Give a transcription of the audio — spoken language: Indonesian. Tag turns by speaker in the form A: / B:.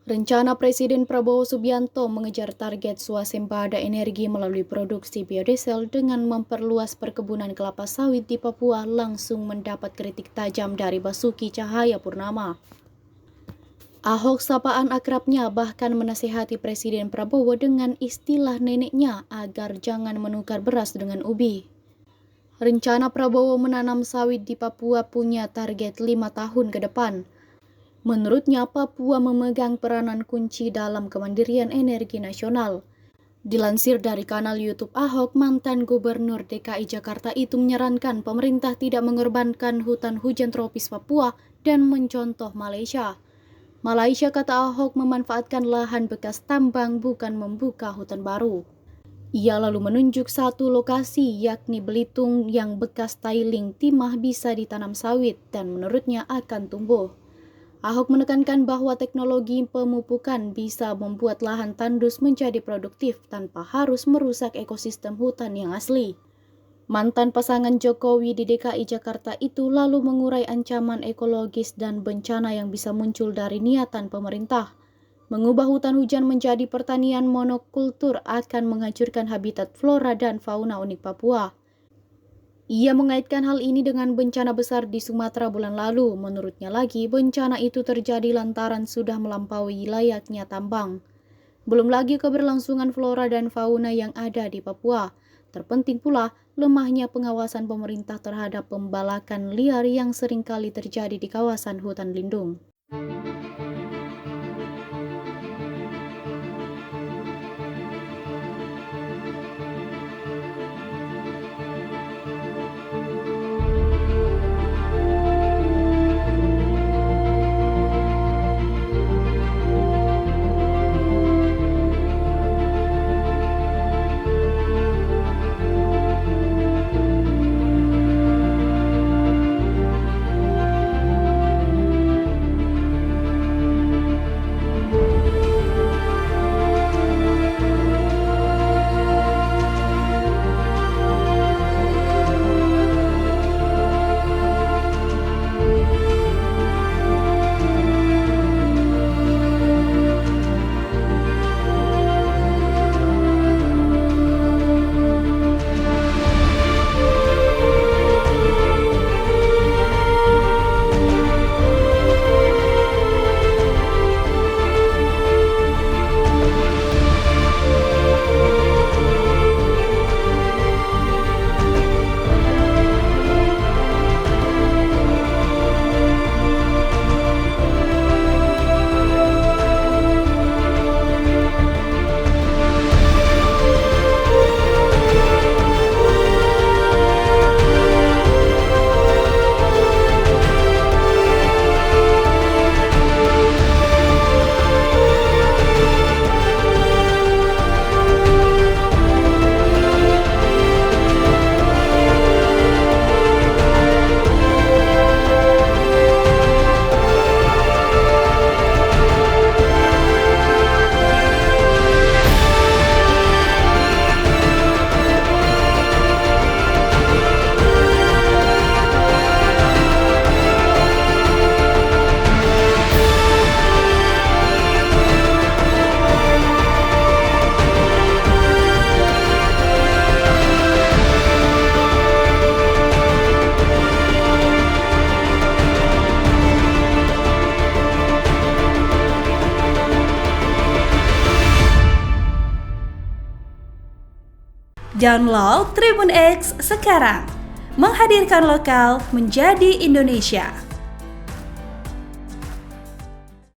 A: Rencana Presiden Prabowo Subianto mengejar target swasembada energi melalui produksi biodiesel dengan memperluas perkebunan kelapa sawit di Papua langsung mendapat kritik tajam dari Basuki Cahayapurnama. Ahok sapaan akrabnya bahkan menasihati Presiden Prabowo dengan istilah neneknya agar jangan menukar beras dengan ubi. Rencana Prabowo menanam sawit di Papua punya target 5 tahun ke depan. Menurutnya, Papua memegang peranan kunci dalam kemandirian energi nasional. Dilansir dari kanal YouTube Ahok, mantan Gubernur DKI Jakarta itu menyarankan pemerintah tidak mengorbankan hutan hujan tropis Papua dan mencontoh Malaysia. Malaysia, kata Ahok, memanfaatkan lahan bekas tambang bukan membuka hutan baru. Ia lalu menunjuk satu lokasi yakni Belitung yang bekas tiling timah bisa ditanam sawit dan menurutnya akan tumbuh. Ahok menekankan bahwa teknologi pemupukan bisa membuat lahan tandus menjadi produktif tanpa harus merusak ekosistem hutan yang asli. Mantan pasangan Jokowi di DKI Jakarta itu lalu mengurai ancaman ekologis dan bencana yang bisa muncul dari niatan pemerintah. Mengubah hutan hujan menjadi pertanian monokultur akan menghancurkan habitat flora dan fauna unik Papua. Ia mengaitkan hal ini dengan bencana besar di Sumatera bulan lalu. Menurutnya lagi, bencana itu terjadi lantaran sudah melampaui layaknya tambang. Belum lagi keberlangsungan flora dan fauna yang ada di Papua. Terpenting pula, lemahnya pengawasan pemerintah terhadap pembalakan liar yang seringkali terjadi di kawasan hutan lindung.
B: Download Tribun X sekarang, menghadirkan lokal menjadi Indonesia.